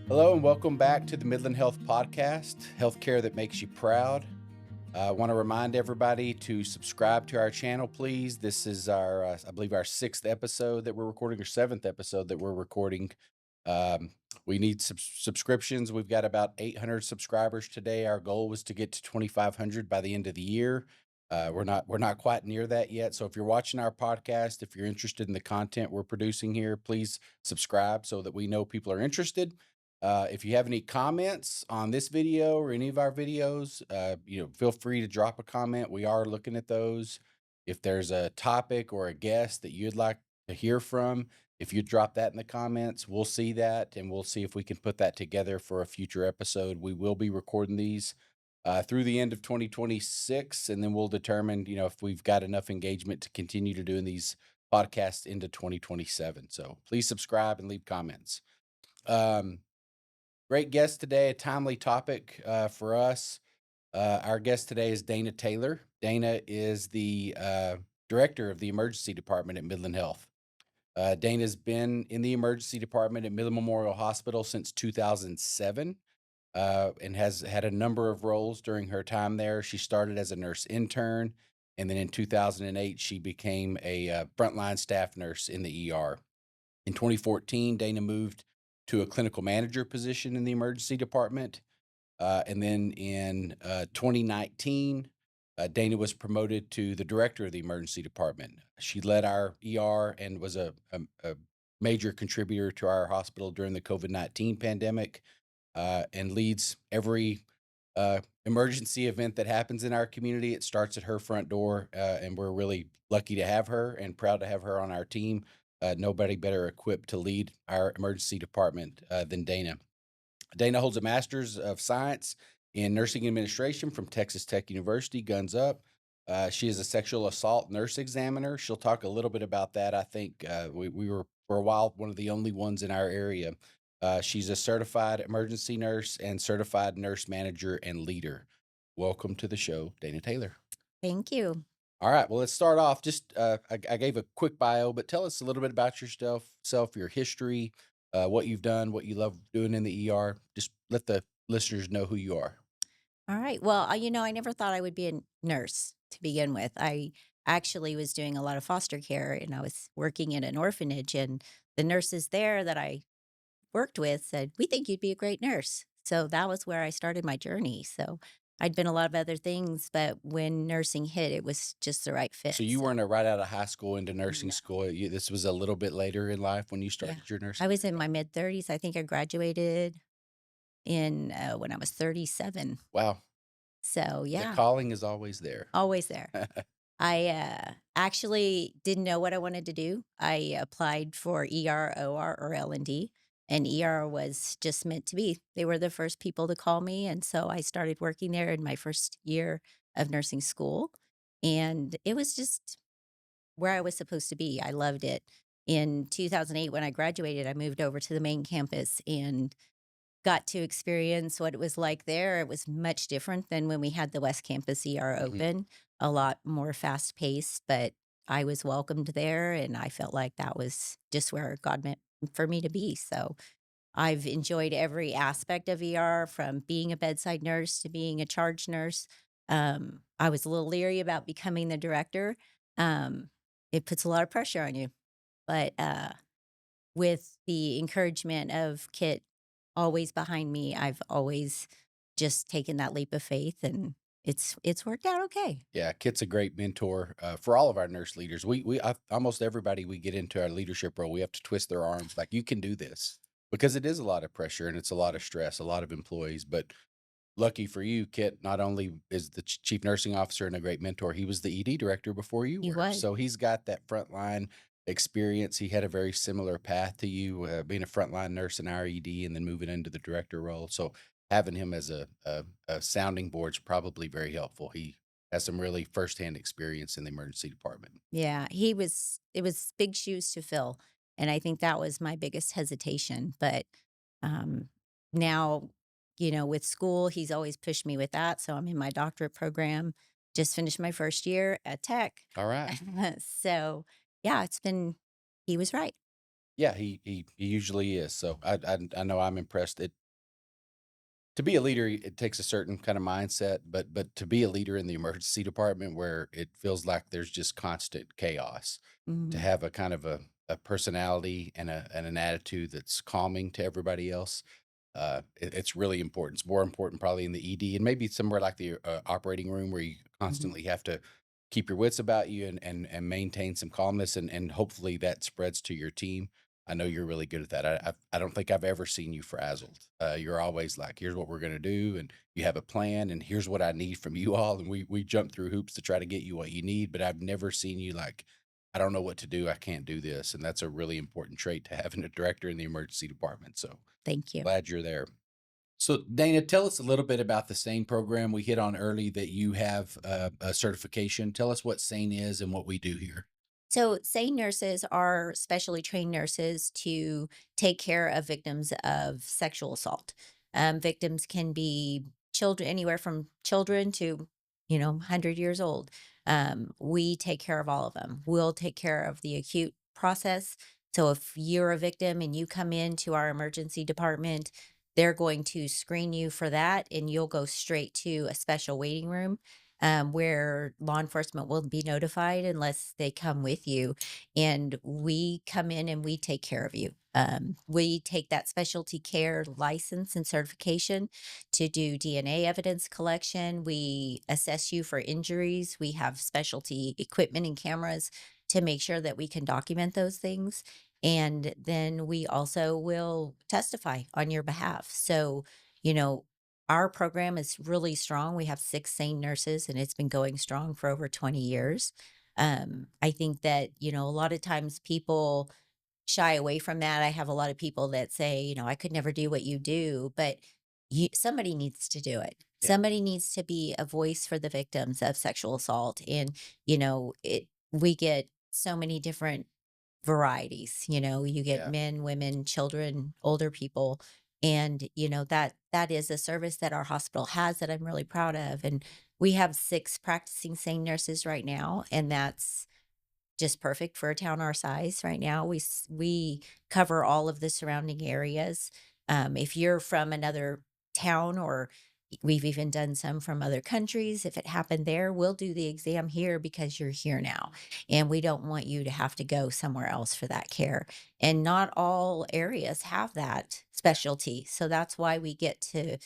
Hello and welcome back to the Midland Health Podcast, healthcare that makes you proud. I want to remind everybody to subscribe to our channel, please. This is I believe, our sixth episode that we're recording, or seventh episode that we're recording. Um, we need subscriptions. We've got about 800 subscribers today. Our goal was to get to 2,500 by the end of the year. We're not quite near that yet. So if you're watching our podcast, if you're interested in the content we're producing here, please subscribe so that we know people are interested. If you have any comments on this video or any of our videos, feel free to drop a comment. We are looking at those. If there's a topic or a guest that you'd like to hear from, if you drop that in the comments, we'll see that and we'll see if we can put that together for a future episode. We will be recording these through the end of 2026, and then we'll determine, if we've got enough engagement to continue to doing these podcasts into 2027. So please subscribe and leave comments. Um, Great guest today, a timely topic for us. Our guest today is Dana Taylor. Dana is the director of the emergency department at Midland Health. Dana's been in the emergency department at Midland Memorial Hospital since 2007 and has had a number of roles during her time there. She started as a nurse intern, and then in 2008, she became a frontline staff nurse in the ER. In 2014, Dana moved to a clinical manager position in the emergency department. And then in 2019, Dana was promoted to the director of the emergency department. She led our ER and was a major contributor to our hospital during the COVID-19 pandemic, and leads every emergency event that happens in our community. It starts at her front door, and we're really lucky to have her and proud to have her on our team. Nobody better equipped to lead our emergency department than Dana. Dana holds a master's of science in nursing administration from Texas Tech University, guns up. She is a sexual assault nurse examiner. She'll talk a little bit about that. I think we were, for a while, one of the only ones in our area. She's a certified emergency nurse and certified nurse manager and leader. Welcome to the show, Dana Taylor. Thank you. All right. Well, let's start off. Just I gave a quick bio, but tell us a little bit about yourself, your history, what you've done, what you love doing in the ER. Just let the listeners know who you are. All right. Well, I never thought I would be a nurse to begin with. I actually was doing a lot of foster care and I was working in an orphanage, and the nurses there that I worked with said, "We think you'd be a great nurse." So that was where I started my journey. So I'd been a lot of other things, but when nursing hit, it was just the right fit. So you So weren't right out of high school into nursing no, school. This was a little bit later in life when you yeah. started your I nursing was in career. my mid 30s. I think I graduated in when I was 37. Wow, So the yeah, calling is always there. always there. I actually didn't know what I wanted to do. I applied for ER, OR, or L&D, and ER was just meant to be. They were the first people to call me, and so I started working there in my first year of nursing school, and it was just where I was supposed to be. I loved it. In 2008, when I graduated, I moved over to the main campus and got to experience what it was like there. It was much different than when we had the West Campus ER Mhm. open, a lot more fast paced, but I was welcomed there and I felt like that was just where God meant for me to be. So I've enjoyed every aspect of ER, from being a bedside nurse to being a charge nurse. I was a little leery about becoming the director. Um, it puts a lot of pressure on you, but with the encouragement of Kit always behind me, I've always just taken that leap of faith, and it's worked out okay. Yeah, Kit's a great mentor for all of our nurse leaders. Almost everybody we get into our leadership role, we have to twist their arms like, you can do this, because it is a lot of pressure and it's a lot of stress, a lot of employees. But lucky for you, Kit not only is the chief nursing officer and a great mentor, he was the ED director before you He were. was. So he's got that frontline experience. He had a very similar path to you, being a frontline nurse in our ED and then moving into the director role. So having him as a sounding board is probably very helpful. He has some really firsthand experience in the emergency department. Yeah, it was big shoes to fill, and I think that was my biggest hesitation, but, um, now, with school, he's always pushed me with that, so I'm in my doctorate program, just finished my first year at Tech. All right. So, yeah, he was right. Yeah, he usually is. So I know I'm impressed. To be a leader, it takes a certain kind of mindset, but to be a leader in the emergency department where it feels like there's just constant chaos, to Mhm, have a kind of a personality and an attitude that's calming to everybody else, it's really important. It's more important probably in the ED and maybe somewhere like the operating room where you mhm. constantly have to keep your wits about you and maintain some calmness and hopefully that spreads to your team. I know you're really good at that. I don't think I've ever seen you frazzled. You're always like, here's what we're gonna do, and you have a plan, and here's what I need from you all, and we jump through hoops to try to get you what you need. But I've never seen you like, I don't know what to do. I can't do this, and that's a really important trait to have in a director in the emergency department. So Thank you. glad you're there. So, Dana, tell us a little bit about the SANE program. We hit on early that you have a certification. Tell us what SANE is and what we do here. So, SANE nurses are specially trained nurses to take care of victims of sexual assault. Victims can be children, anywhere from children to, 100 years old. We take care of all of them. We'll take care of the acute process. So, if you're a victim and you come into our emergency department, they're going to screen you for that, and you'll go straight to a special waiting room where law enforcement will be notified unless they come with you. And we come in and we take care of you. We take that specialty care license and certification to do DNA evidence collection. We assess you for injuries. We have specialty equipment and cameras to make sure that we can document those things. And then we also will testify on your behalf. So, you know, our program is really strong. We have 6 SANE nurses, and it's been going strong for over 20 years. I think that, a lot of times people shy away from that. I have a lot of people that say, "I could never do what you do," but somebody needs to do it. Yeah, Somebody needs to be a voice for the victims of sexual assault, and, we get so many different varieties. You get yeah. men, women, children, older people, and that is a service that our hospital has that I'm really proud of. And we have 6 practicing SANE nurses right now, and that's just perfect for a town our size right now. We cover all of the surrounding areas. If you're from another town, or we've even done some from other countries, if it happened there, we'll do the exam here because you're here now. And we don't want you to have to go somewhere else for that care. And not all areas have that specialty. So that's why we get to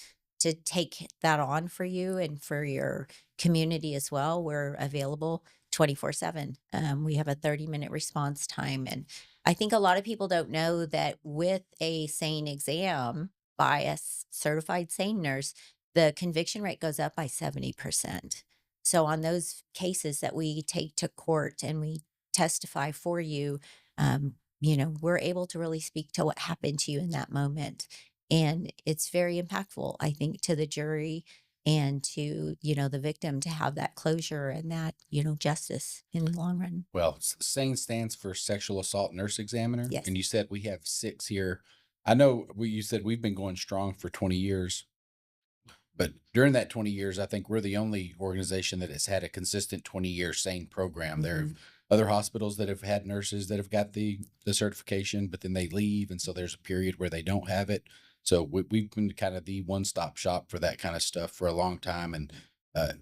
take that on for you and for your community as well. We're available 24/7. We have a 30-minute response time. And I think a lot of people don't know that with a SANE exam by a certified SANE nurse, the conviction rate goes up by 70%. So on those cases that we take to court and we testify for you, we're able to really speak to what happened to you in that moment. And it's very impactful, I think, to the jury and to, the victim to have that closure and that, justice in the long run. Well, SANE stands for Sexual Assault Nurse Examiner, Yes. and you said we have 6 here. I know you said we've been going strong for 20 years, but during that 20 years, I think we're the only organization that has had a consistent 20-year SANE program. There are Mhm. other hospitals that have had nurses that have got the certification, but then they leave, and so there's a period where they don't have it. So we've been kind of the one-stop shop for that kind of stuff for a long time, and uh,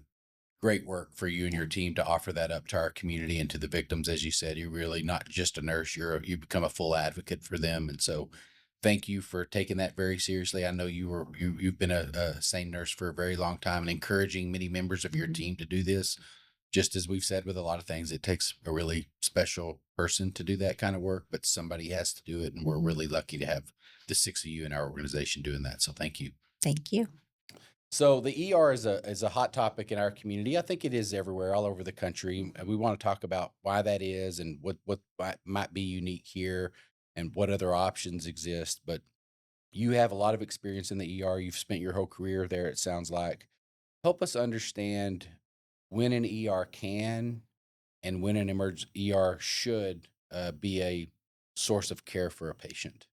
great work for you and Yeah. your team to offer that up to our community and to the victims. As you said, you're really not just a nurse, you become a full advocate for them. And so thank you for taking that very seriously. I know you've been a SANE nurse for a very long time and encouraging many members of your Mhm. team to do this. Just as we've said with a lot of things, it takes a really special person to do that kind of work, but somebody has to do it. And we're Mhm. really lucky to have the 6 of you in our organization doing that. So thank you. Thank you. So the ER is a hot topic in our community. I think it is everywhere, all over the country. And we want to talk about why that is and what might be unique here and what other options exist. But you have a lot of experience in the ER. You've spent your whole career there, it sounds like. Help us understand when an ER can and when an ER should be a source of care for a patient.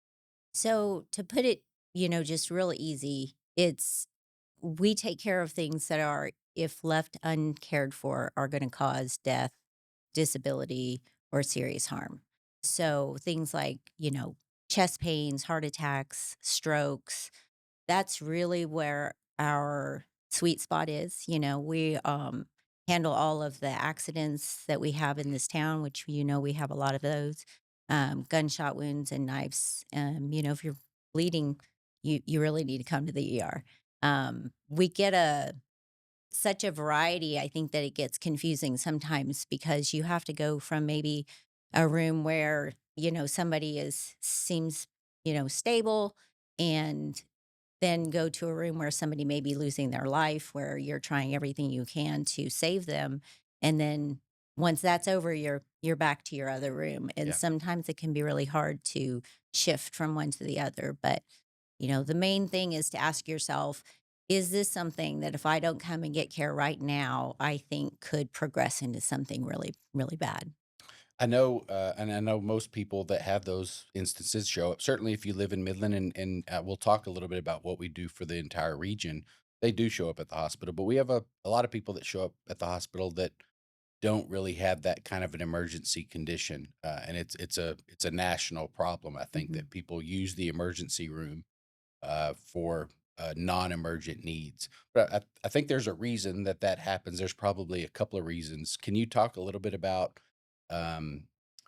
So to put it, just real easy, we take care of things that are, if left uncared for, are going to cause death, disability, or serious harm. So things like, chest pains, heart attacks, strokes, that's really where our sweet spot is. We handle all of the accidents that we have in this town, which we have a lot of those, gunshot wounds and knives. If you're bleeding, you really need to come to the ER. We get a such a variety. I think that it gets confusing sometimes because you have to go from maybe a room where somebody is seems stable, and then go to a room where somebody may be losing their life, where you're trying everything you can to save them, and then once that's over, you're back to your other room, and Yeah. sometimes it can be really hard to shift from one to the other. But the main thing is to ask yourself, is this something that if I don't come and get care right now, I think could progress into something really, really bad? I know, and I know most people that have those instances show up. Certainly, if you live in Midland, and we'll talk a little bit about what we do for the entire region, they do show up at the hospital. But we have a lot of people that show up at the hospital that don't really have that kind of an emergency condition, and it's a national problem. I think Mhm. that people use the emergency room for non-emergent needs. But I think there's a reason that that happens. There's probably a couple of reasons. Can you talk a little bit about, um,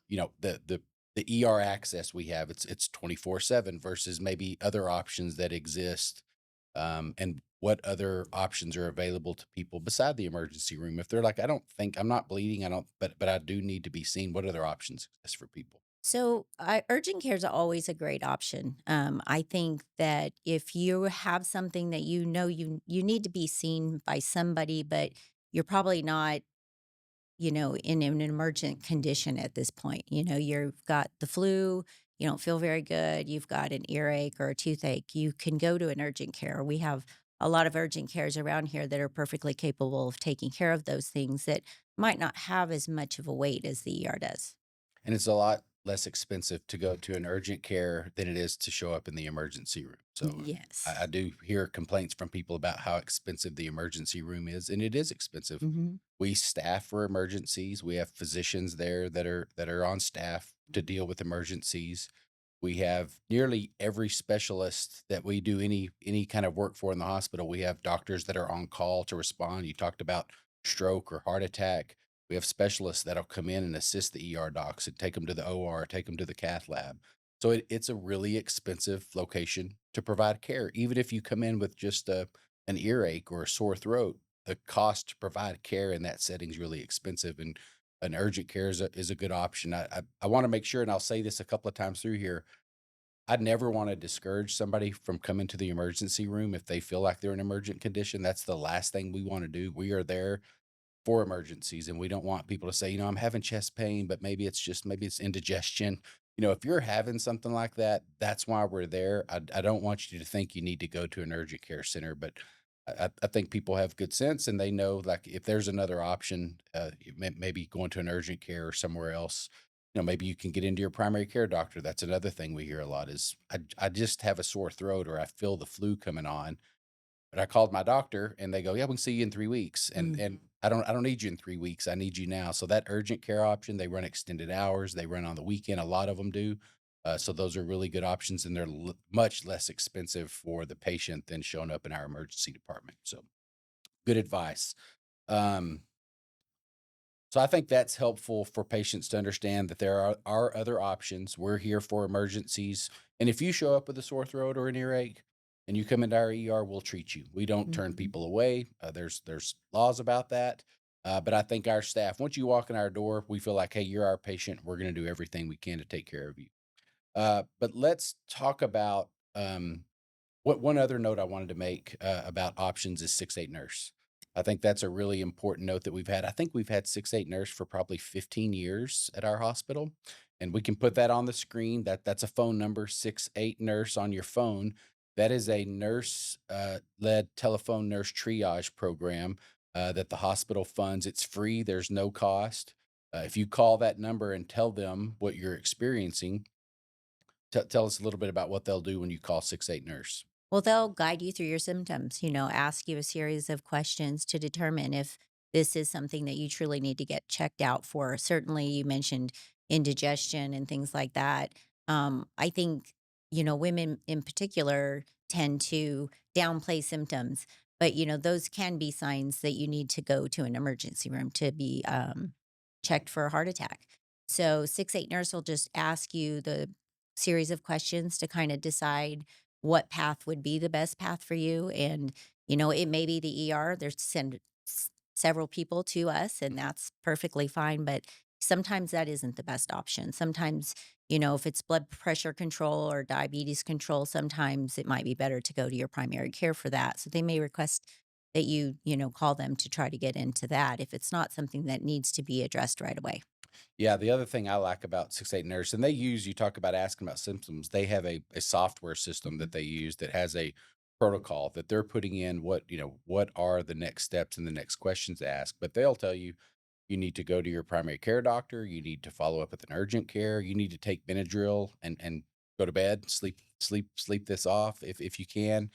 the ER access we have? It's 24/7 versus maybe other options that exist, and what other options are available to people beside the emergency room. If they're like, I don't think I'm not bleeding, I don't, but I do need to be seen. What other options exist for people? So, urgent care is always a great option. I think that if you have something that you need to be seen by somebody, but you're probably not in an emergent condition at this point. You've got the flu, you don't feel very good, you've got an earache or a toothache, you can go to an urgent care. We have a lot of urgent cares around here that are perfectly capable of taking care of those things that might not have as much of a weight as the ER does. And it's a lot less expensive to go to an urgent care than it is to show up in the emergency room. So I Yes. do hear complaints from people about how expensive the emergency room is, and it is expensive. Hmm. We staff for emergencies. We have physicians there that are on staff to deal with emergencies. We have nearly every specialist that we do any kind of work for in the hospital. We have doctors that are on call to respond. You talked about stroke or heart attack. We have specialists that'll come in and assist the ER docs and take them to the OR, take them to the cath lab. So it's a really expensive location to provide care. Even if you come in with just an earache or a sore throat, the cost to provide care in that setting is really expensive. And an urgent care is a good option. I want to make sure, and I'll say this a couple of times through here. I'd never want to discourage somebody from coming to the emergency room if they feel like they're in emergent condition. That's the last thing we want to do. We are there for emergencies, and we don't want people to say, I'm having chest pain, but maybe it's indigestion. If you're having something like that, that's why we're there. I don't want you to think you need to go to an urgent care center, but I think people have good sense, and they know, like, if there's another option, maybe going to an urgent care or somewhere else. Maybe you can get into your primary care doctor. That's another thing we hear a lot is I just have a sore throat or I feel the flu coming on, but I called my doctor and they go, "Yeah, we can see you in 3 weeks." And I don't need you in 3 weeks. I need you now. So that urgent care option, they run extended hours, they run on the weekend, a lot of them do. So those are really good options, and they're much less expensive for the patient than showing up in our emergency department. So good advice. Um, so I think that's helpful for patients to understand that there are other options. We're here for emergencies. And if you show up with a sore throat or an earache and you come into our ER, we'll treat you. We don't turn Mhm. people away. There's laws about that. But I think our staff, once you walk in our door, we feel like, hey, you're our patient. We're going to do everything we can to take care of you. But let's talk about, what one other note I wanted to make, about options is 6-8 nurse. I think that's a really important note that we've had. I think we've had 6-8 nurse for probably 15 years at our hospital, and we can put that on the screen. That's a phone number, 6-8 nurse on your phone. That is a nurse led telephone nurse triage program that the hospital funds. It's free. There's no cost. If you call that number and tell them what you're experiencing, tell us a little bit about what they'll do when you call 6-8 nurse. Well, they'll guide you through your symptoms, ask you a series of questions to determine if this is something that you truly need to get checked out for. Certainly, you mentioned indigestion and things like that. I think women in particular tend to downplay symptoms, but those can be signs that you need to go to an emergency room to be checked for a heart attack. So 6-8 nurse will just ask you the series of questions to kind of decide what path would be the best path for you. And it may be the ER. There's several people to us, and that's perfectly fine. But sometimes that isn't the best option. Sometimes if it's blood pressure control or diabetes control, sometimes it might be better to go to your primary care for that. So they may request that you call them to try to get into that if it's not something that needs to be addressed right away. Yeah, the other thing I like about 6-8 Nurse, and they use you talk about asking about symptoms, they have a software system Mhm. that they use that has a protocol that they're putting in what are the next steps and the next questions to ask, but they'll tell you, you need to go to your primary care doctor, you need to follow up with an urgent care, you need to take Benadryl and go to bed, sleep this off if you can.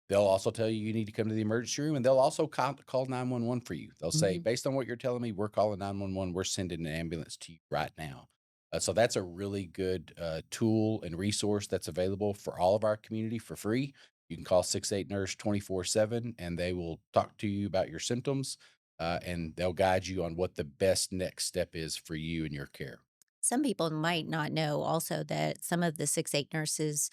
They'll also tell you you need to come to the emergency room, and they'll also call 911 for you. They'll say, Mhm. "Based on what you're telling me, we're calling 911. We're sending an ambulance to you right now." So that's a really good tool and resource that's available for all of our community for free. You can call 6-8 Nurse 24/7, and they will talk to you about your symptoms, and they'll guide you on what the best next step is for you and your care. Some people might not know also that some of the 6-8 nurses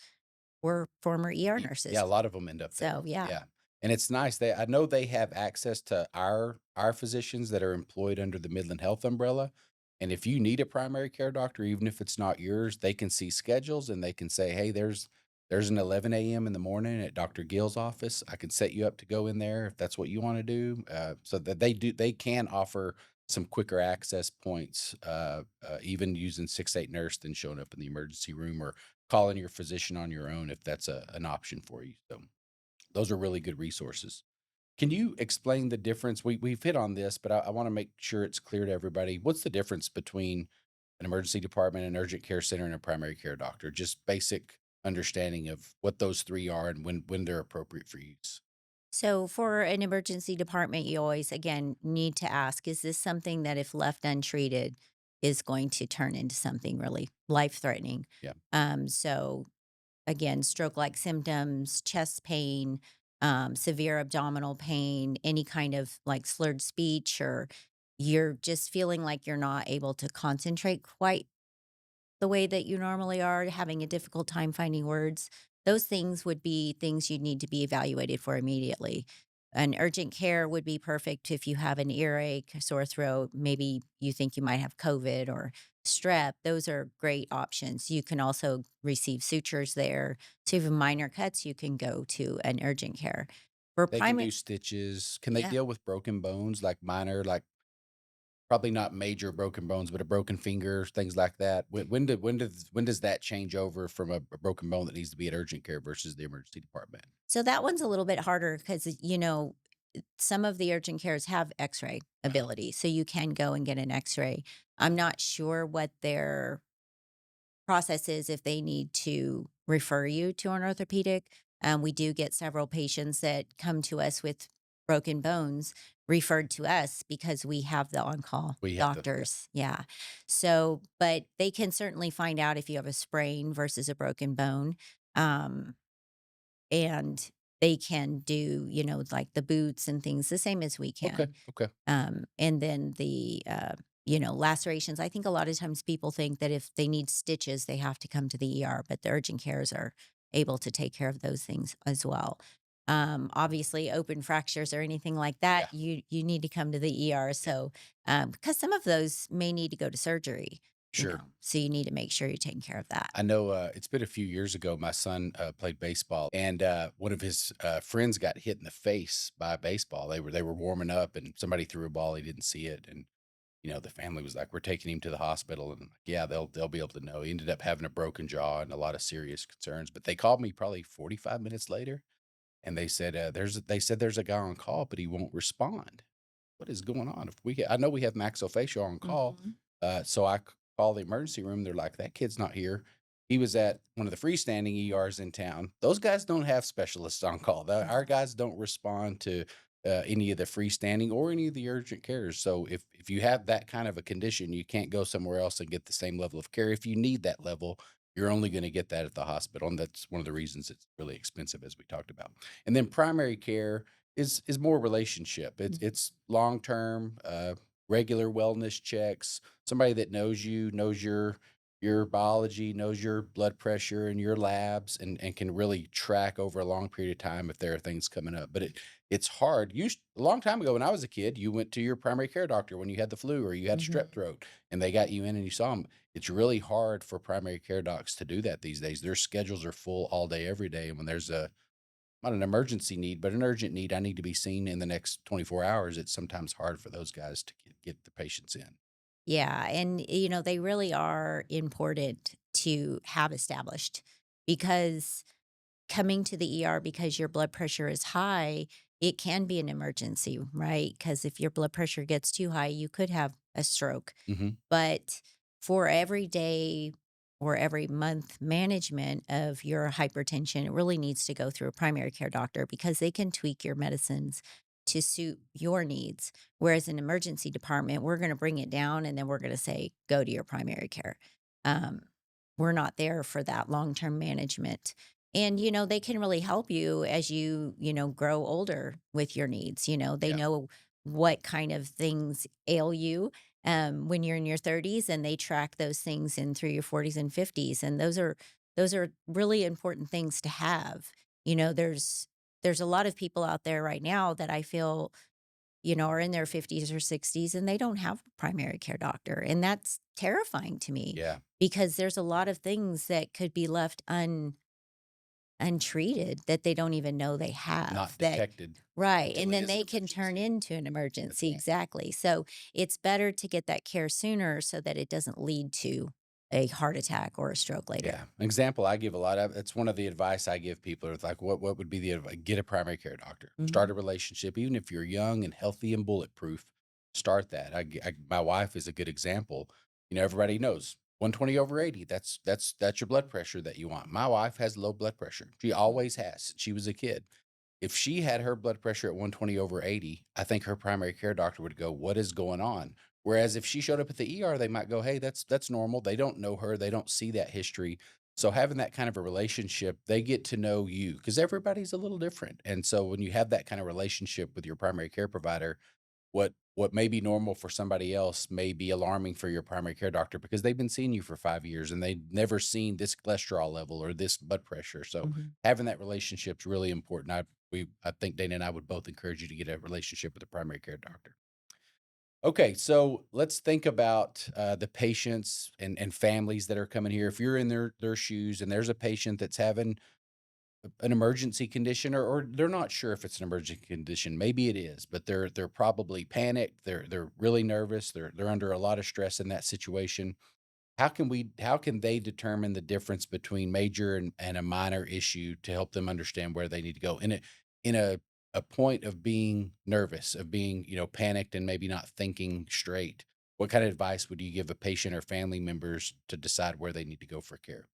were former ER Yeah, a nurses. lot of them end up there. So, yeah. Yeah, and it's nice. I know they have access to our physicians that are employed under the Midland Health umbrella, and if you need a primary care doctor, even if it's not yours, they can see schedules and they can say, "Hey, there's an 11 a.m. in the morning at Doctor Gill's office. I can set you up to go in there if that's what you wanna do." So that they can offer some quicker access points, even using 6-8 Nurse than showing up in the emergency room or calling your physician on your own if that's an option for you. So those are really good resources. Can you explain the difference? We've hit on this, but I want to make sure it's clear to everybody. What's the difference between an emergency department, an urgent care center, and a primary care doctor? Just basic understanding of what those three are and when they're appropriate for use. So, for an emergency department, you always, again, need to ask, is this something that, if left untreated, is going to turn into something really life threatening? Yeah, So, again, stroke like symptoms, chest pain, severe abdominal pain, any kind of like slurred speech, or you're just feeling like you're not able to concentrate quite the way that you normally are, having a difficult time finding words. Those things would be things you'd need to be evaluated for immediately. An urgent care would be perfect if you have an earache, a sore throat, maybe you think you might have COVID or strep. Those are great options. You can also receive sutures there. So, even minor cuts, you can go to an urgent care. For they can primary, do stitches. Can they yeah. deal with broken bones, like minor, like probably not major broken bones, but a broken finger, things like that? When does that change over from a broken bone that needs to be at urgent care versus the emergency department? So that one's a little bit harder because, some of the urgent cares have x-ray Uh-huh. ability, so you can go and get an x-ray. I'm not sure what their process is if they need to refer you to an orthopedic. We do get several patients that come to us with broken bones referred to us because we have the on-call We have the yeah. doctors. Yeah. So, but they can certainly find out if you have a sprain versus a broken bone. Um, and they can do, like the boots and things the same as we Okay, can. okay. And then lacerations. I think a lot of times people think that if they need stitches, they have to come to the ER, but the urgent cares are able to take care of those things as well. Obviously, open fractures or anything like that, Yeah, you need to come to the ER. yeah, So, because some of those may need to go to surgery, sure. so you need to make sure you're taking care of that. I know, it's been a few years ago, my son, played baseball, and, one of his, friends got hit in the face by a baseball. They were warming up, and somebody threw a ball, he didn't see it, and, the family was like, "We're taking him to the hospital," and, like, yeah, they'll be able to know. He ended up having a broken jaw and a lot of serious concerns, but they called me probably 45 minutes later, and they said, "There's a guy on call, but he won't respond." What is going on? If I know we have maxillofacial on call, Mhm. so call the emergency room. They're like, "That kid's not here." He was at one of the freestanding ERs in town. Those guys don't have specialists on call. Our guys don't respond to any of the freestanding or any of the urgent cares. So if you have that kind of a condition, you can't go somewhere else and get the same level of care. If you need that level, You're only gonna get that at the hospital, and that's one of the reasons it's really expensive, as we talked about. And then primary care is more relationship. Mhm. It's long-term, regular wellness checks, somebody that knows you, knows your biology, knows your blood pressure and your labs, and can really track over a long period of time if there are things coming up. But it's hard. A long time ago when I was a kid, you went to your primary care doctor when you had the flu or you had Mhm. strep throat, and they got you in and you saw them. It's really hard for primary care docs to do that these days. Their schedules are full all day, every day. And when there's not an emergency need, but an urgent need, I need to be seen in the next 24 hours. It's sometimes hard for those guys to get the patients in. Yeah, and, they really are important to have established because coming to the ER because your blood pressure is high, it can be an emergency, right? Because if your blood pressure gets too high, you could have a stroke. Mhm. But for every day or every month management of your hypertension, it really needs to go through a primary care doctor because they can tweak your medicines to suit your needs. Whereas in emergency department, we're going to bring it down and then we're going to say, go to your primary care. Um, we're not there for that long term management. And, they can really help you as you grow older with your needs. They Yeah. know what kind of things ail you when you're in your 30s, and they track those things in through your 40s and 50s, and those are really important things to have. There's a lot of people out there right now that I feel are in their 50s or 60s and they don't have a primary care doctor, and that's terrifying to me Yeah. because there's a lot of things that could be left untreated that they don't even know they have Not that. detected Right, until and it then is an they can turn emergency. into an That's emergency, right. exactly, so it's better to get that care sooner so that it doesn't lead to a heart attack or a stroke later. Yeah. An example I give a lot of, it's one of the advice I give people. It's like, what would be the advice? Get a primary care doctor. Start Mhm, a relationship. Even if you're young and healthy and bulletproof, start that. My wife is a good example. Everybody knows 120 over 80. That's your blood pressure that you want. My wife has low blood pressure. She always has since she was a kid. If she had her blood pressure at 120 over 80, I think her primary care doctor would go, "What is going on?" Whereas if she showed up at the ER, they might go, "Hey, that's normal." They don't know her, they don't see that history. So having that kind of a relationship, they get to know you because everybody's a little different. And so when you have that kind of relationship with your primary care provider, what may be normal for somebody else may be alarming for your primary care doctor because they've been seeing you for 5 years and they've never seen this cholesterol level or this blood pressure. So mhm. having that relationship is really important. I think Dana and I would both encourage you to get a relationship with a primary care doctor. Okay, so let's think about the patients and families that are coming here. If you're in their shoes and there's a patient that's having an emergency condition, or they're not sure if it's an emergency condition. Maybe it is, but they're probably panicked. They're really nervous. They're under a lot of stress in that situation. How can they determine the difference between major and a minor issue to help them understand where they need to go in a point of being nervous, of being, panicked and maybe not thinking straight? What kind of advice would you give a patient or family members to decide where they need to go for care?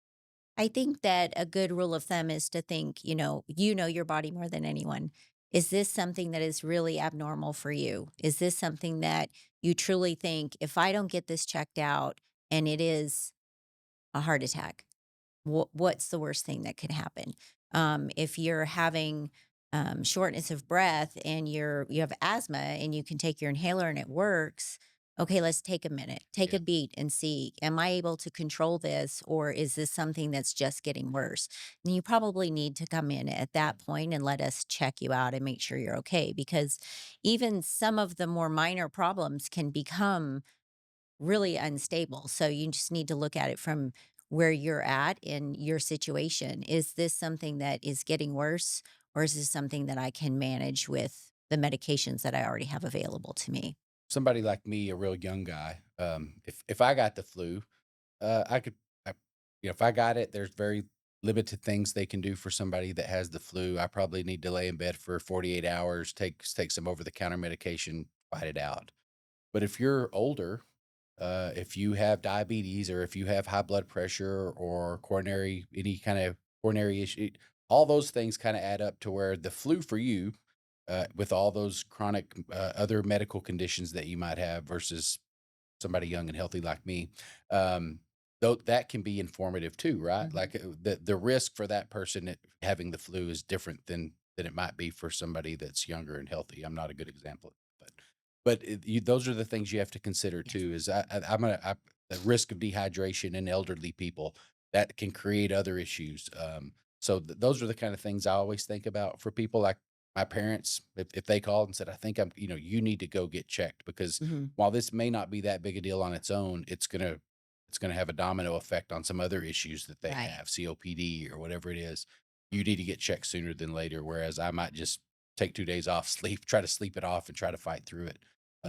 I think that a good rule of thumb is to think, you know your body more than anyone. Is this something that is really abnormal for you? Is this something that you truly think, if I don't get this checked out and it is a heart attack, what's the worst thing that could happen? If you're having shortness of breath and you have asthma and you can take your inhaler and it works, okay, let's take a minute, take Yeah. a beat and see, am I able to control this or is this something that's just getting worse? And you probably need to come in at that point and let us check you out and make sure you're okay because even some of the more minor problems can become really unstable. So you just need to look at it from where you're at in your situation. Is this something that is getting worse, or is this something that I can manage with the medications that I already have available to me? Somebody like me, a real young guy, if I got the flu, I could, if I got it, there's very limited things they can do for somebody that has the flu. I probably need to lay in bed for 48 hours, take some over the counter medication, fight it out. But if you're older, if you have diabetes or if you have high blood pressure or coronary, any kind of coronary issue, all those things kind of add up to where the flu for you, with all those chronic other medical conditions that you might have versus somebody young and healthy like me. though that can be informative too, right? Mhm. Like the risk for that person having the flu is different than it might be for somebody that's younger and healthy. I'm not a good example, but those are the things you have to consider Yes. too. Is the risk of dehydration in elderly people that can create other issues. So those are the kind of things I always think about for people like my parents. If they called and said, "I think you need to go get checked," because Mhm. while this may not be that big a deal on its own, it's gonna have a domino effect on some other issues that they Right. have, COPD or whatever it is. You need to get checked sooner than later, whereas I might just take 2 days off sleep, try to sleep it off and try to fight through it.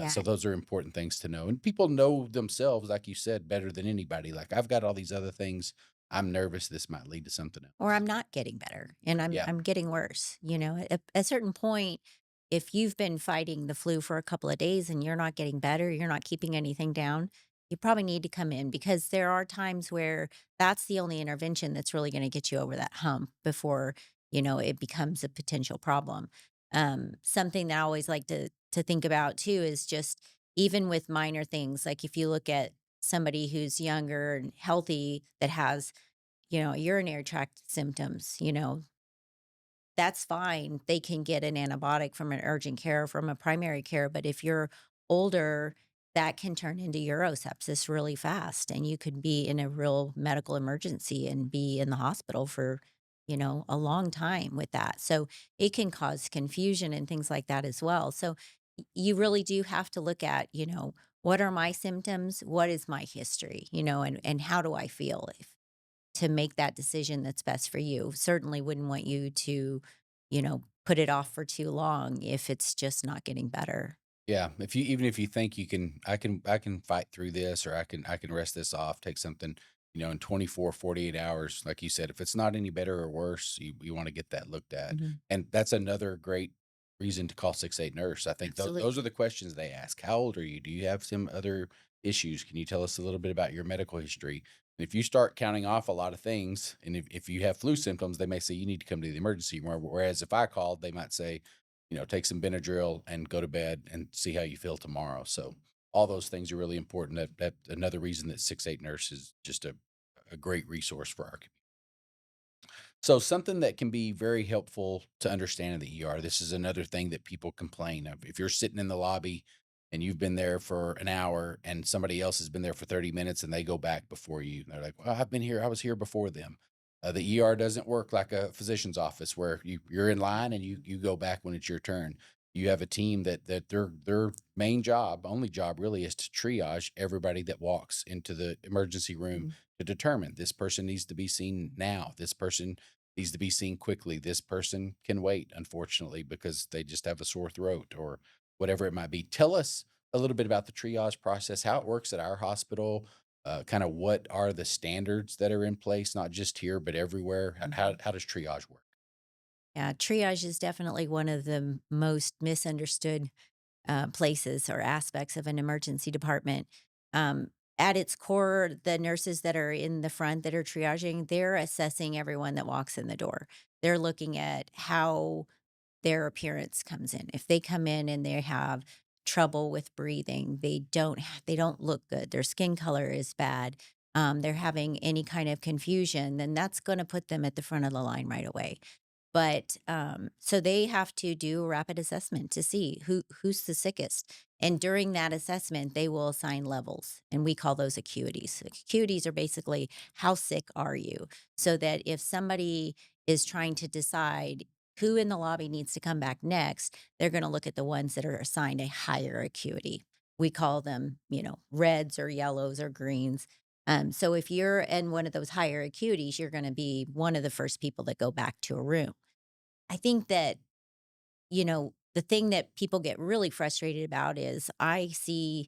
So Yeah. those are important things to know, and people know themselves, like you said, better than anybody. Like, "I've got all these other things. I'm nervous this might lead to something Or else." I'm not getting better and I'm Yeah, I'm getting worse. At a certain point, if you've been fighting the flu for a couple of days and you're not getting better, you're not keeping anything down, you probably need to come in because there are times where that's the only intervention that's really going to get you over that hump before, it becomes a potential problem. Something that I always like to think about too is just even with minor things, like if you look at somebody who's younger and healthy that has urinary tract symptoms, that's fine. They can get an antibiotic from an urgent care, from a primary care. But if you're older, that can turn into urosepsis really fast. And you could be in a real medical emergency and be in the hospital for, a long time with that. So it can cause confusion and things like that as well. So you really do have to look at, what are my symptoms? What is my history? And how do I feel? To make that decision that's best for you. Certainly wouldn't want you to, put it off for too long if it's just not getting better. yeah. If you think I can fight through this, or I can rest this off, take something, in 24, 48 hours, like you said, if it's not any better or worse, you wanna get that looked at. Mhm. And that's another great reason to call 6-8 nurse. I think those are Absolutely. the questions they ask. How old are you? Do you have some other issues? Can you tell us a little bit about your medical history? And if you start counting off a lot of things, and if you have flu symptoms, they may say you need to come to the emergency room, whereas if I called, they might say, take some Benadryl and go to bed and see how you feel tomorrow. So all those things are really important. That another reason that 6-8 nurse is just a great resource for our community. So something that can be very helpful to understand in the ER. This is another thing that people complain of. If you're sitting in the lobby and you've been there for an hour and somebody else has been there for 30 minutes and they go back before you, they're like, "Well, I've been here. I was here before them." The ER doesn't work like a physician's office where you're in line and you go back when it's your turn. You have a team that their main job, only job really, is to triage everybody that walks into the emergency room Mhm. to determine this person needs to be seen now. This person needs to be seen quickly. This person can wait, unfortunately, because they just have a sore throat or whatever it might be. Tell us a little bit about the triage process, how it works at our hospital, kind of what are the standards that are in place, not just here, but everywhere. Mhm. How does triage work? Yeah, triage is definitely one of the most misunderstood places or aspects of an emergency department. At its core, the nurses that are in the front that are triaging, they're assessing everyone that walks in the door. They're looking at how their appearance comes in. If they come in and they have trouble with breathing, they don't look good. Their skin color is bad. They're having any kind of confusion, then that's going to put them at the front of the line right away. But, so they have to do a rapid assessment to see who's the sickest, and during that assessment, they will assign levels, and we call those acuities. Acuities are basically how sick are you? So that if somebody is trying to decide who in the lobby needs to come back next, they're gonna look at the ones that are assigned a higher acuity. We call them, reds or yellows or greens. So if you're in one of those higher acuities, you're gonna be one of the first people that go back to a room. I think that, the thing that people get really frustrated about is I see,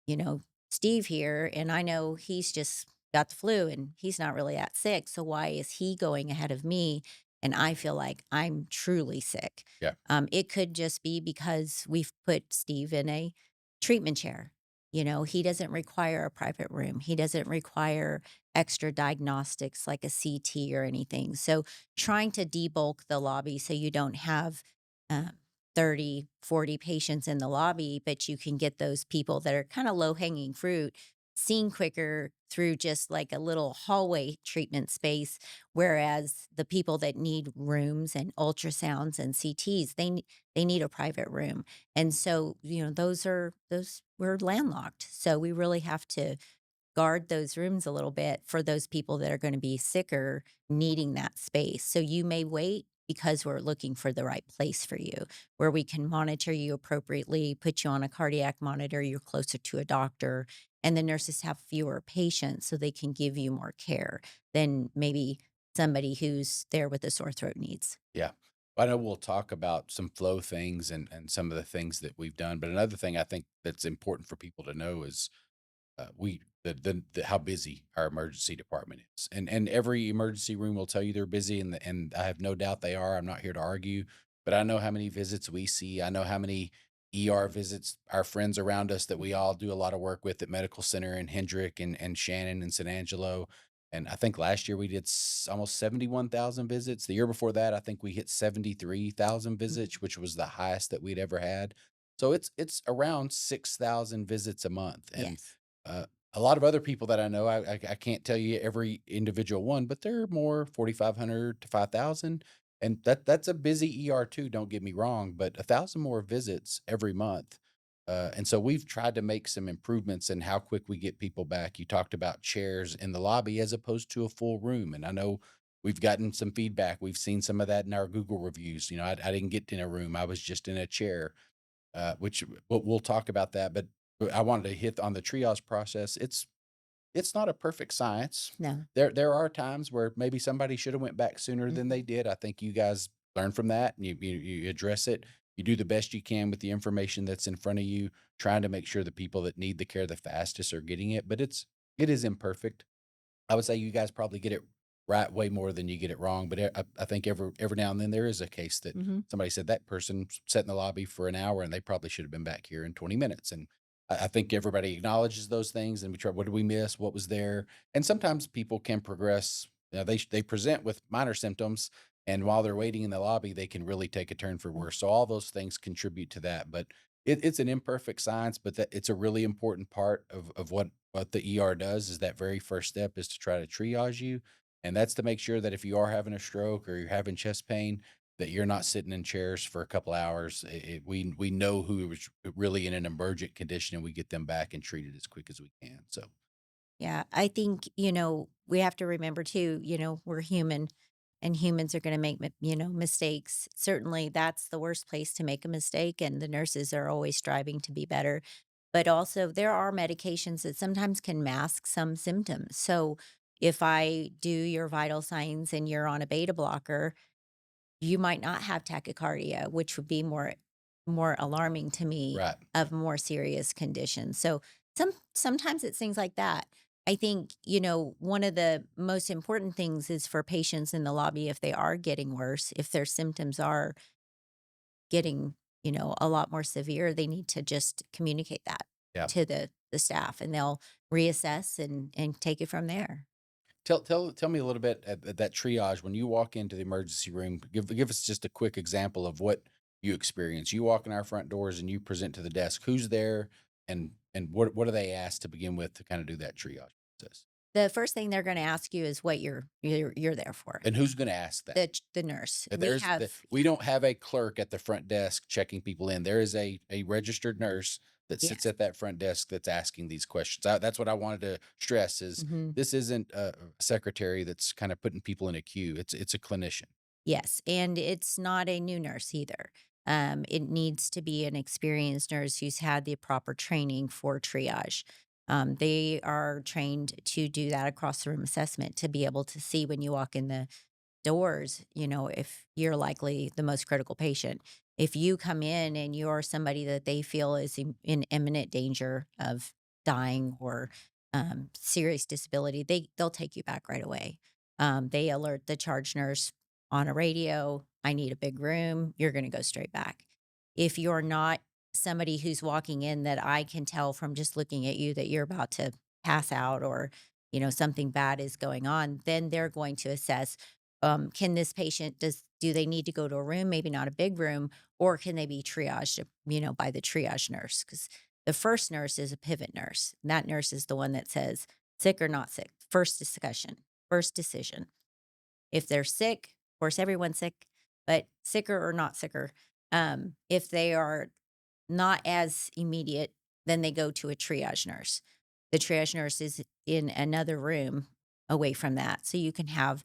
you know, Steve here and I know he's just got the flu and he's not really that sick. So why is he going ahead of me? And I feel like I'm truly sick. Yeah. It could just be because we've put Steve in a treatment chair. He doesn't require a private room. He doesn't require extra diagnostics like a CT or anything. So trying to debulk the lobby so you don't have um, 30, 40 patients in the lobby, but you can get those people that are kind of low hanging fruit seen quicker through just like a little hallway treatment space, whereas the people that need rooms and ultrasounds and CTs, they need a private room. And so, those we're landlocked. So we really have to guard those rooms a little bit for those people that are gonna be sicker needing that space. So you may wait because we're looking for the right place for you, where we can monitor you appropriately, put you on a cardiac monitor, you're closer to a doctor, and the nurses have fewer patients so they can give you more care than maybe somebody who's there with a sore throat needs. Yeah. I know we'll talk about some flow things and some of the things that we've done, but another thing I think that's important for people to know is we the how busy our emergency department is, and every emergency room will tell you they're busy, and I have no doubt they are. I'm not here to argue, but I know how many visits we see. I know how many ER visits our friends around us that we all do a lot of work with at Medical Center and Hendrick and Shannon and San Angelo. And I think last year we did almost 71,000 visits. The year before that, I think we hit 73,000 Mhm. visits, which was the highest that we'd ever had. So it's around 6,000 visits a month, and Yes. uh, a lot of other people that I know, I can't tell you every individual one, but they're more 4,500 to 5,000, and that's a busy ER too, don't get me wrong, but 1,000 more visits every month, and so we've tried to make some improvements in how quick we get people back. You talked about chairs in the lobby as opposed to a full room, and I know we've gotten some feedback. We've seen some of that in our Google reviews. I didn't get in a room, I was just in a chair, which we'll talk about that. But I wanted to hit on the triage process. It's not a perfect science. No. There are times where maybe somebody should have went back sooner than Mhm. they did. I think you guys learn from that and you address it. You do the best you can with the information that's in front of you, trying to make sure the people that need the care the fastest are getting it. But it is imperfect. I would say you guys probably get it right way more than you get it wrong, but I think every now and then there is a case that Mhm. somebody said that person sat in the lobby for an hour and they probably should have been back here in 20 minutes. And I think everybody acknowledges those things and we try, what did we miss? What was there? And sometimes people can progress. They present with minor symptoms, and while they're waiting in the lobby, they can really take a turn for worse. So all those things contribute to that. But it's an imperfect science, but that it's a really important part of what the ER does. Is that very first step is to try to triage you, and that's to make sure that if you are having a stroke or you're having chest pain, that you're not sitting in chairs for a couple hours. We know who is really in an emergent condition, and we get them back and treated as quick as we can. So Yeah, I think, we have to remember too, we're human and humans are going to make, mistakes. Certainly that's the worst place to make a mistake. And the nurses are always striving to be better. But also, there are medications that sometimes can mask some symptoms. So if I do your vital signs and you're on a beta blocker, you might not have tachycardia, which would be more alarming to me right, of more serious conditions. So sometimes it's things like that. I think, one of the most important things is for patients in the lobby if they are getting worse, if their symptoms are getting, a lot more severe, they need to just communicate that yeah. to the staff and they'll reassess and take it from there. Tell me a little bit at that triage when you walk into the emergency room. Give us just a quick example of what you experience. You walk in our front doors and you present to the desk. Who's there, and what are they asked to begin with to kind of do that triage process? The first thing they're going to ask you is what you're there for. And who's going to ask that? The nurse. We There's have we don't have a clerk at the front desk checking people in. There is a registered nurse that sits yes. at that front desk that's asking these questions. That's what I wanted to stress is Mhm. this isn't a secretary that's kind of putting people in a queue. It's a clinician. Yes, and it's not a new nurse either. It needs to be an experienced nurse who's had the proper training for triage. They are trained to do that across the room assessment to be able to see when you walk in the doors, if you're likely the most critical patient. If you come in and you're somebody that they feel is in imminent danger of dying or serious disability, they'll take you back right away. They alert the charge nurse on a radio. I need a big room. You're going to go straight back. If you're not somebody who's walking in that I can tell from just looking at you that you're about to pass out or something bad is going on, then they're going to assess can this patient do they need to go to a room, maybe not a big room, or can they be triaged, by the triage nurse? Because The first nurse is a pivot nurse. And that nurse is the one that says sick or not sick. First discussion, first decision. If they're sick, of course, everyone's sick, but sicker or not sicker. If they are not as immediate, then they go to a triage nurse. The triage nurse is in another room away from that. So you can have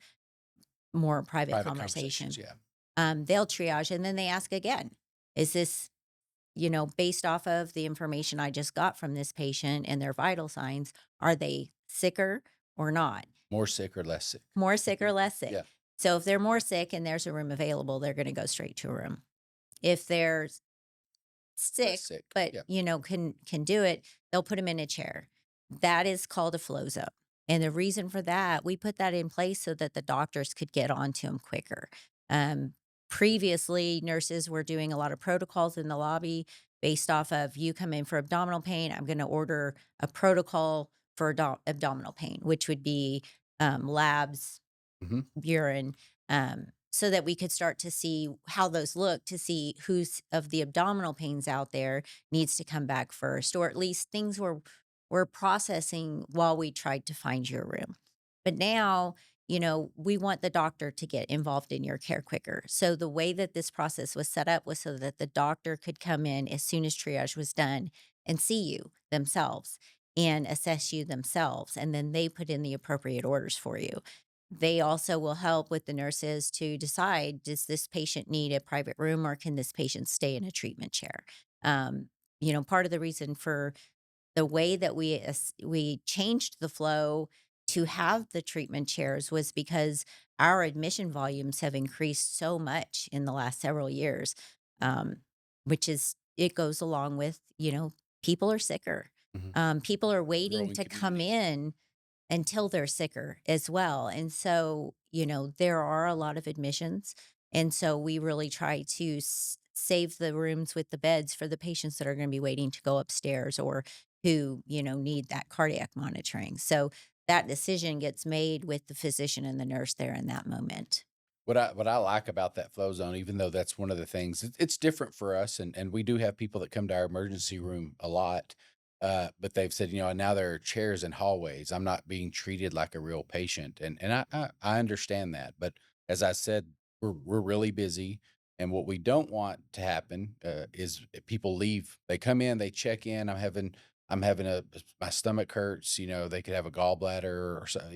more private Private conversations, conversation. yeah. They'll triage and then they ask again, is this, based off of the information I just got from this patient and their vital signs, are they sicker or not? More sick or less sick. More sick or less Yeah, sick? So if they're more sick and there's a room available, they're going to go straight to a room. If they're less sick, sick. but Yeah. can do it, they'll put them in a chair. That is called a flow zone. And the reason for that, we put that in place so that the doctors could get onto them quicker. Um, Previously, nurses were doing a lot of protocols in the lobby based off of you come in for abdominal pain. I'm going to order a protocol for abdominal pain, which would be labs, Mhm. urine, so that we could start to see how those look, to see who's of the abdominal pains out there needs to come back first, or at least things we're processing while we tried to find your room. But now, we want the doctor to get involved in your care quicker. So the way that this process was set up was so that the doctor could come in as soon as triage was done and see you themselves and assess you themselves. And then they put in the appropriate orders for you. They also will help with the nurses to decide, does this patient need a private room or can this patient stay in a treatment chair? Part of the reason for the way that we changed the flow to have the treatment chairs was because our admission volumes have increased so much in the last several years, um, which is it goes along with people are sicker. Mhm. People are waiting Growing to come community. in until they're sicker as well. And so, there are a lot of admissions. And so we really try to save the rooms with the beds for the patients that are going to be waiting to go upstairs or who, need that cardiac monitoring. So that decision gets made with the physician and the nurse there in that moment. What I like about that flow zone, even though that's one of the things, it's different for us, and we do have people that come to our emergency room a lot, but they've said, now there are chairs in hallways. I'm not being treated like a real patient, and I understand that, but as I said, we're really busy, and what we don't want to happen is people leave. They come in, they check in. I'm having my stomach hurts. They could have a gallbladder or so.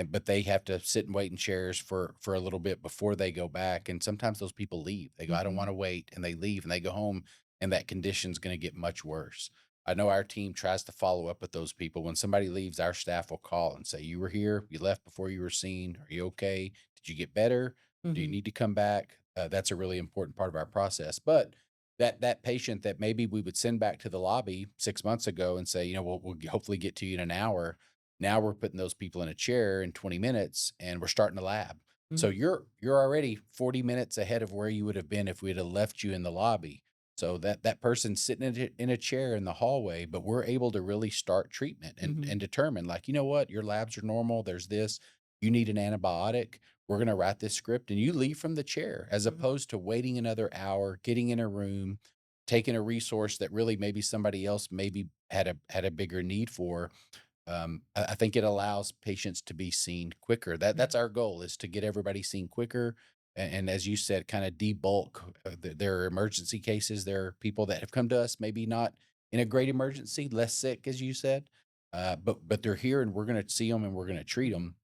But they have to sit and wait in chairs for a little bit before they go back, and sometimes those people leave. They go, "I don't Mhm. wanna wait," and they leave, and they go home, and that condition's gonna get much worse. I know our team tries to follow up with those people. When somebody leaves, our staff will call and say, "You were here, you left before you were seen. Are you okay? Did you get better? Do you Mhm. need to come back?" That's a really important part of our process, but that patient that maybe we would send back to the lobby 6 months ago and say, "We'll hopefully get to you in an hour." Now we're putting those people in a chair in 20 minutes and we're starting a lab. So Mhm. you're already 40 minutes ahead of where you would have been if we'd have left you in the lobby. So that person's sitting in a chair in the hallway, but we're able to really start treatment and Mhm. and determine, like, you know what, your labs are normal. There's this. You need an antibiotic. We're going to write this script, and you leave from the chair, as Mhm. opposed to waiting another hour, getting in a room, taking a resource that really maybe somebody else maybe had a bigger need for. I think it allows patients to be seen quicker. That's Mhm. our goal, is to get everybody seen quicker. And as you said, kind of debulk. There are emergency cases. There are people that have come to us, maybe not in a great emergency, less sick, as you said, but they're here, and we're going to see them and we're going to treat Mhm. them.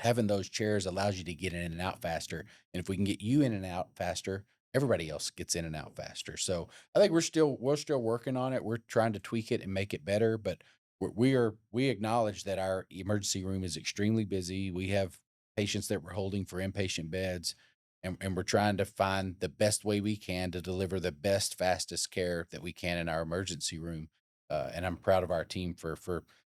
Having those chairs allows you to get in and out faster, and if we can get you in and out faster, everybody else gets in and out faster. So I think we're still working on it. We're trying to tweak it and make it better, but we acknowledge that our emergency room is extremely busy. We have patients that we're holding for inpatient beds, and we're trying to find the best way we can to deliver the best, fastest care that we can in our emergency room. And I'm proud of our team for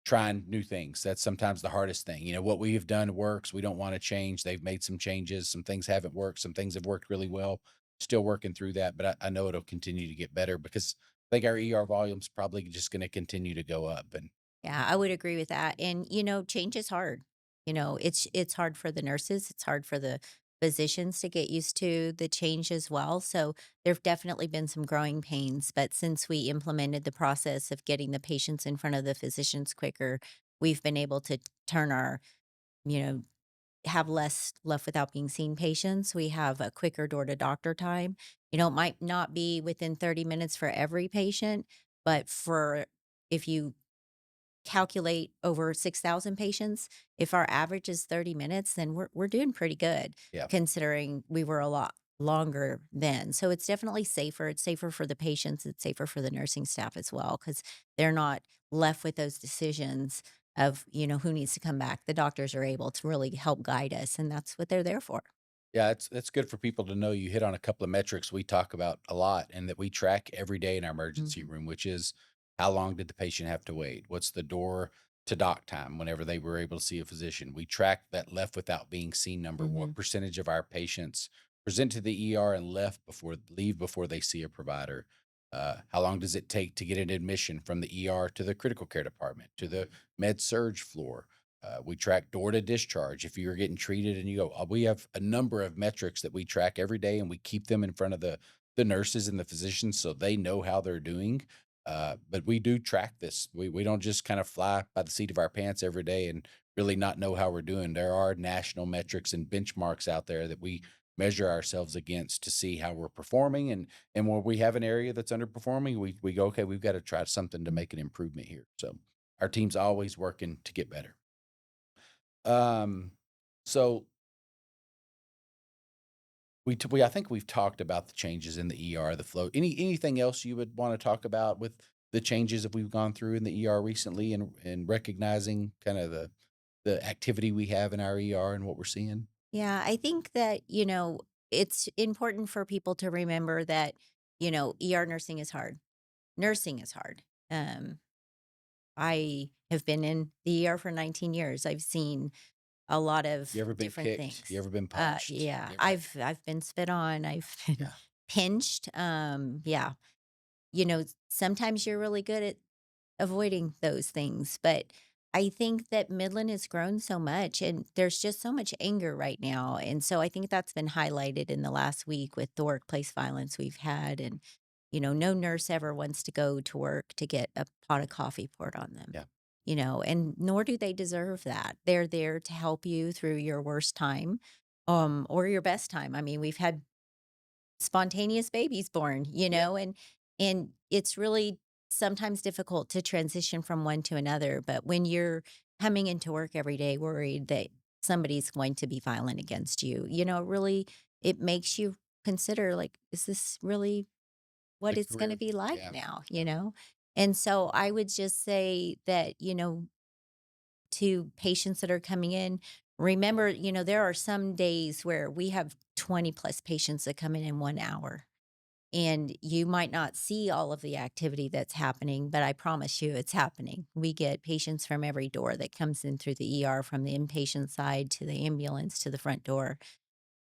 trying new things. That's sometimes the hardest thing. What we have done works. We don't want to change. They've made some changes. Some things haven't worked. Some things have worked really well. Still working through that, but I know it'll continue to get better because I think our ER volume's probably just going to continue to go up. And Yeah, I would agree with that. And change is hard. It's hard for the nurses, it's hard for the physicians to get used to the change as well. So there've definitely been some growing pains, but since we implemented the process of getting the patients in front of the physicians quicker, we've been able to turn our, you know, have less left without being seen patients. We have a quicker door to doctor time. It might not be within 30 minutes for every patient, but for if you calculate over 6,000 patients, if our average is 30 minutes, then we're doing pretty good Yeah. considering we were a lot longer then. So it's definitely safer. It's safer for the patients, it's safer for the nursing staff as well cuz they're not left with those decisions of, who needs to come back. The doctors are able to really help guide us and that's what they're there for. Yeah, it's good for people to know. You hit on a couple of metrics we talk about a lot and that we track every day in our emergency Mhm. room, which is how long did the patient have to wait? What's the door to dock time whenever they were able to see a physician? We track that left without being seen number. What Mhm. percentage of our patients present to the ER and leave before they see a provider? How long does it take to get an admission from the ER to the critical care department to the med surge floor? We track door to discharge. If you're getting treated and you go, we have a number of metrics that we track every day, and we keep them in front of the nurses and the physicians so they know how they're doing. But we do track this. We don't just kind of fly by the seat of our pants every day and really not know how we're doing. There are national metrics and benchmarks out there that we measure ourselves against to see how we're performing. And when we have an area that's underperforming, we go, okay, we've got to try something to make an improvement here. So our team's always working to get better. Um, so I think we've talked about the changes in the ER, the flow. Anything else you would want to talk about with the changes that we've gone through in the ER recently and recognizing kind of the activity we have in our ER and what we're seeing? Yeah, I think that, it's important for people to remember that, ER nursing is hard. Nursing is hard. I have been in the ER for 19 years. I've seen a lot You of ever been different kicked? You things. ever been punched? Yeah, You ever had I've been spit on, I've been yeah. pinched. Yeah, sometimes you're really good at avoiding those things. But I think that Midland has grown so much and there's just so much anger right now. And so I think that's been highlighted in the last week with the workplace violence we've had. And, no nurse ever wants to go to work to get a pot of coffee poured on them, Yeah. and nor do they deserve that. They're there to help you through your worst time or your best time. I mean, we've had spontaneous babies born, Yeah. and it's really sometimes difficult to transition from one to another, but when you're coming into work every day worried that somebody's going to be violent against you, really it makes you consider like is this really what The it's going to career. be like Yeah. now, Yeah. And so I would just say that, to patients that are coming in, remember, there are some days where we have 20 plus patients that come in 1 hour. And you might not see all of the activity that's happening, but I promise you it's happening. We get patients from every door that comes in through the ER, from the inpatient side to the ambulance to the front door.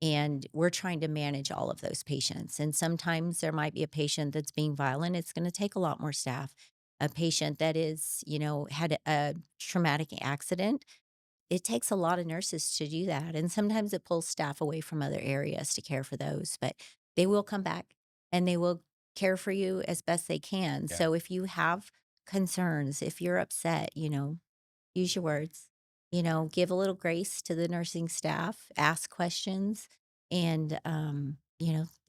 And we're trying to manage all of those patients. And sometimes there might be a patient that's being violent. It's going to take a lot more staff. A patient that is, had a traumatic accident, it takes a lot of nurses to do that, and sometimes it pulls staff away from other areas to care for those, but they will come back and they will care for you as best they can. Yeah. So if you have concerns, if you're upset, use your words, give a little grace to the nursing staff, ask questions, and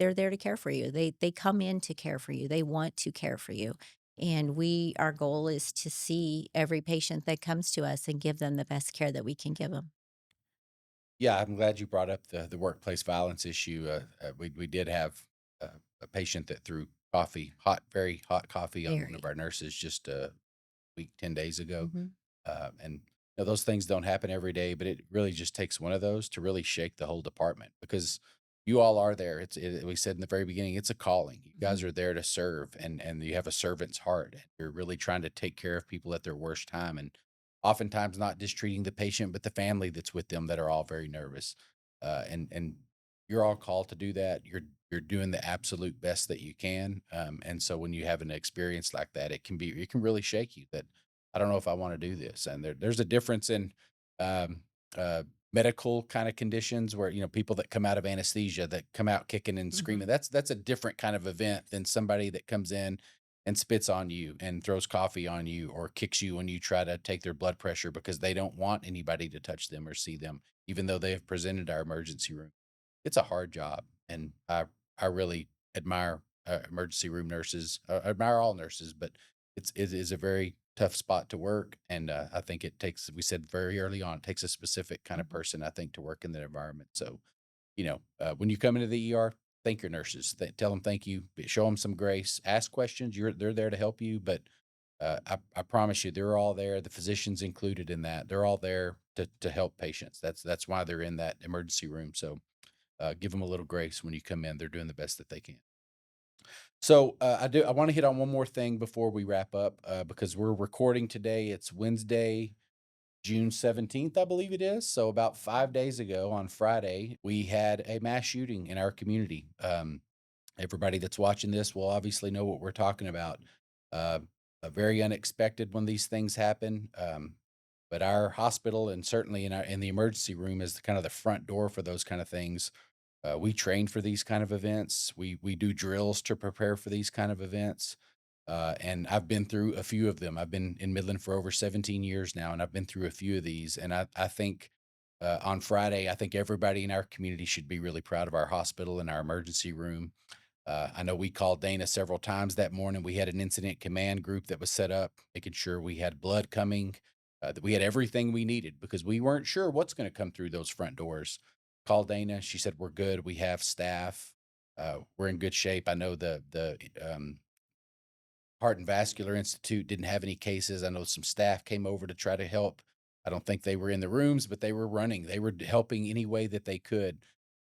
they're there to care for you. They come in to care for you. They want to care for you. And our goal is to see every patient that comes to us and give them the best care that we can give them. Yeah, I'm glad you brought up the workplace violence issue. We did have a patient that threw very hot coffee on one of Very. our nurses just a week, 10 days ago. Mhm. And those things don't happen every day, but it really just takes one of those to really shake the whole department because you all are there. We said in the very beginning, it's a calling. You guys Mhm. are there to serve, and you have a servant's heart. And you're really trying to take care of people at their worst time, and oftentimes not just treating the patient, but the family that's with them that are all very nervous. And you're all called to do that. You're doing the absolute best that you can. And so when you have an experience like that, it can really shake you. That I don't know if I want to do this. And there's a difference in um, medical kind of conditions where, people that come out of anesthesia that come out kicking and screaming. Mhm. That's a different kind of event than somebody that comes in and spits on you and throws coffee on you or kicks you when you try to take their blood pressure because they don't want anybody to touch them or see them, even though they have presented our emergency room. It's a hard job, and I really admire emergency room nurses. I admire all nurses, but it is a very tough spot to work, and I think it takes. We said very early on, it takes a specific kind of Mhm. person, I think, to work in that environment. So, when you come into the ER, thank your nurses. Tell them thank you. Show them some grace. Ask questions. They're there to help you, but I promise you, they're all there. The physicians included in that. They're all there to help patients. That's why they're in that emergency room. So give them a little grace when you come in. They're doing the best that they can. So I want to hit on one more thing before we wrap up because we're recording today. It's Wednesday, June 17th, I believe it is. So about 5 days ago on Friday, we had a mass shooting in our community. Everybody that's watching this will obviously know what we're talking about. Uh, a very unexpected when these things happen. But our hospital and certainly in the emergency room is kind of the front door for those kind of things. We train for these kind of events. We do drills to prepare for these kind of events. And I've been through a few of them. I've been in Midland for over 17 years now, and I've been through a few of these. And I think on Friday, I think everybody in our community should be really proud of our hospital and our emergency room. I know we called Dana several times that morning. We had an incident command group that was set up, making sure we had blood coming, that we had everything we needed because we weren't sure what's going to come through those front doors. Called Dana. She said, "We're good. We have staff. We're in good shape." I know the Heart and Vascular Institute didn't have any cases. I know some staff came over to try to help. I don't think they were in the rooms, but they were running. They were helping any way that they could.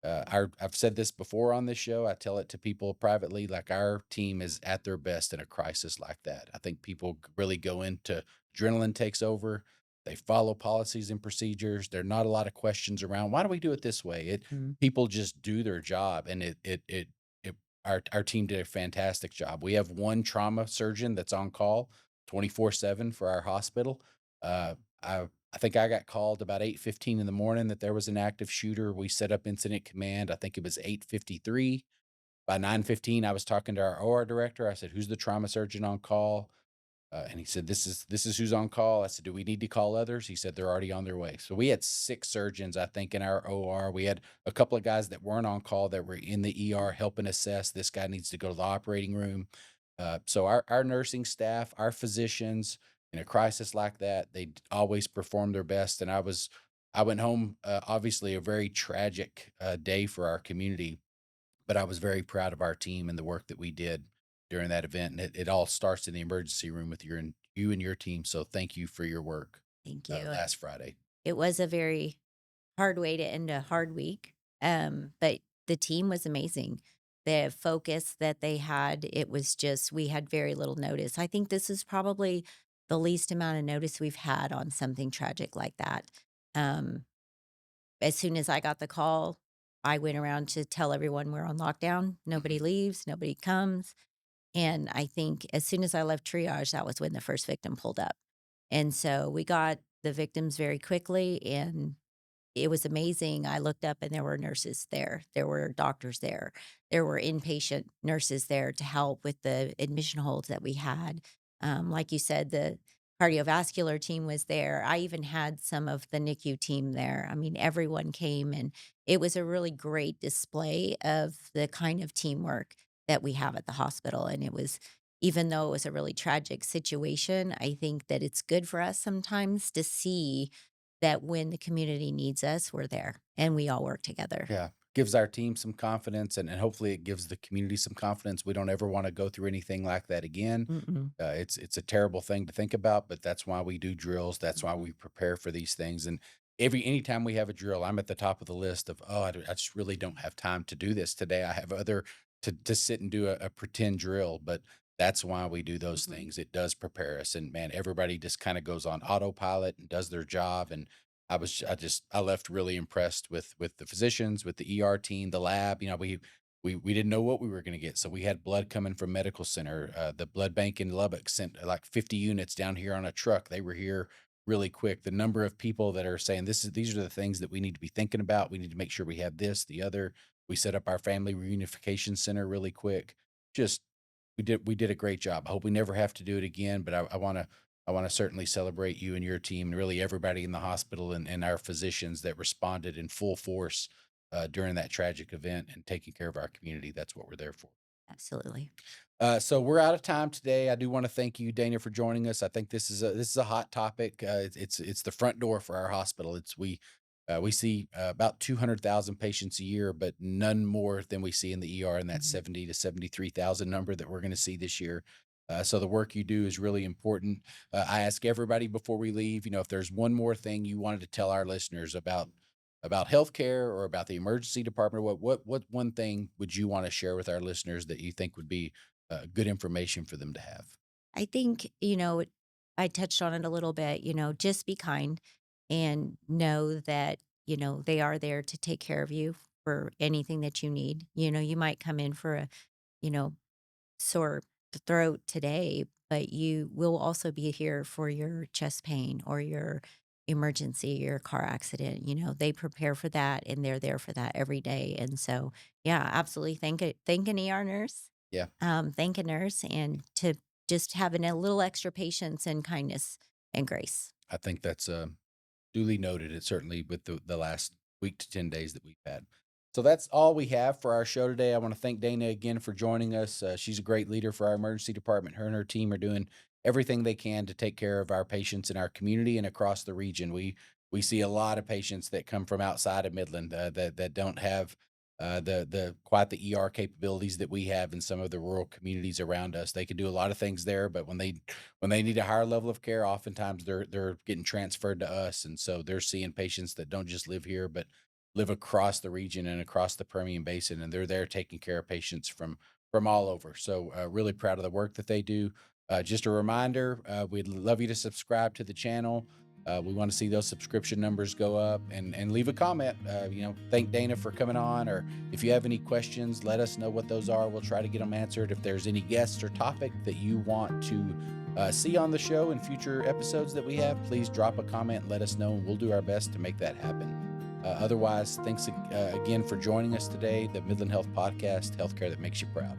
I've said this before on this show. I tell it to people privately. Like our team is at their best in a crisis like that. I think people really go into adrenaline takes over. They follow policies and procedures. There are not a lot of questions around why do we do it this way. Mhm. People just do their job, and it our team did a fantastic job. We have one trauma surgeon that's on call 24/7 for our hospital. Uh, I think I got called about 8:15 in the morning that there was an active shooter. We set up incident command. I think it was 8:53. By 9:15, I was talking to our OR director. I said, "Who's the trauma surgeon on call?" And he said, "This is who's on call." I said, "Do we need to call others?" He said, "They're already on their way." So we had 6 surgeons, I think, in our OR. We had a couple of guys that weren't on call that were in the ER helping assess, "This guy needs to go to the operating room." So our nursing staff, our physicians, in a crisis like that, they always perform their best, and I went home, obviously a very tragic, day for our community, but I was very proud of our team and the work that we did during that event. And it all starts in the emergency room with you and your team. So thank you for your work Thank you. last Friday. It was a very hard way to end a hard week, but the team was amazing. The focus that they had, it was just we had very little notice. I think this is probably the least amount of notice we've had on something tragic like that. Um, as soon as I got the call, I went around to tell everyone we're on lockdown. Nobody Mhm. leaves, nobody comes. And I think as soon as I left triage, that was when the first victim pulled up. And so we got the victims very quickly, and it was amazing. I looked up and there were nurses there. There were doctors there. There were inpatient nurses there to help with the admission holds that we had. Like you said, the cardiovascular team was there. I even had some of the NICU team there. I mean, everyone came, and it was a really great display of the kind of teamwork that we have at the hospital. And it was, even though it was a really tragic situation, I think that it's good for us sometimes to see that when the community needs us, we're there and we all work together. Yeah. Gives our team some confidence, and hopefully it gives the community some confidence. We don't ever want to go through anything like that again. Mm-mm. It's a terrible thing to think about, but that's why we do drills. That's why Mhm. we prepare for these things. And anytime we have a drill, I'm at the top of the list of, oh, I just really don't have time to do this today. I have other to sit and do a pretend drill, but that's why we do those Mhm. things. It does prepare us. And man, everybody just kind of goes on autopilot and does their job. And I left really impressed with the physicians, with the ER team, the lab. We didn't know what we were going to get, so we had blood coming from medical center. The blood bank in Lubbock sent like 50 units down here on a truck. They were here. really quick. The number of people that are saying these are the things that we need to be thinking about. We need to make sure we have this, the other. We set up our family reunification center really quick. Just we did a great job. I hope we never have to do it again, but I want to certainly celebrate you and your team and really everybody in the hospital and our physicians that responded in full force during that tragic event and taking care of our community. That's what we're there for. Absolutely. So we're out of time today. I do want to thank you, Dana, for joining us. I think this is a hot topic. It's the front door for our hospital. We see about 200,000 patients a year, but none more than we see in the ER in that Mhm. 70 to 73,000 number that we're going to see this year. So the work you do is really important. I ask everybody before we leave, if there's one more thing you wanted to tell our listeners about healthcare or about the emergency department, what one thing would you want to share with our listeners that you think would be good information for them to have? I think, I touched on it a little bit, just be kind and know that, they are there to take care of you for anything that you need. You might come in for a, you know, sore throat today, but you will also be here for your chest pain or your emergency, your car accident. They prepare for that and they're there for that every day. And so, yeah, absolutely. Thank an ER nurse, Yeah. thank a nurse, and to just having a little extra patience and kindness and grace. I think that's duly noted. It certainly with the last week to 10 days that we've had. So that's all we have for our show today. I want to thank Dana again for joining us. She's a great leader for our emergency department. Her and her team are doing everything they can to take care of our patients in our community and across the region. We see a lot of patients that come from outside of Midland that don't have the quite the ER capabilities that we have in some of the rural communities around us. They can do a lot of things there, but when they need a higher level of care, oftentimes they're getting transferred to us, and so they're seeing patients that don't just live here, but live across the region and across the Permian Basin, and they're there taking care of patients from all over. So really proud of the work that they do. Just a reminder, we'd love you to subscribe to the channel. We want to see those subscription numbers go up and leave a comment. Thank Dana for coming on, or if you have any questions, let us know what those are. We'll try to get them answered. If there's any guests or topic that you want to see on the show in future episodes that we have, please drop a comment and let us know, and we'll do our best to make that happen. Otherwise, thanks again for joining us today. The Midland Health Podcast, healthcare that makes you proud.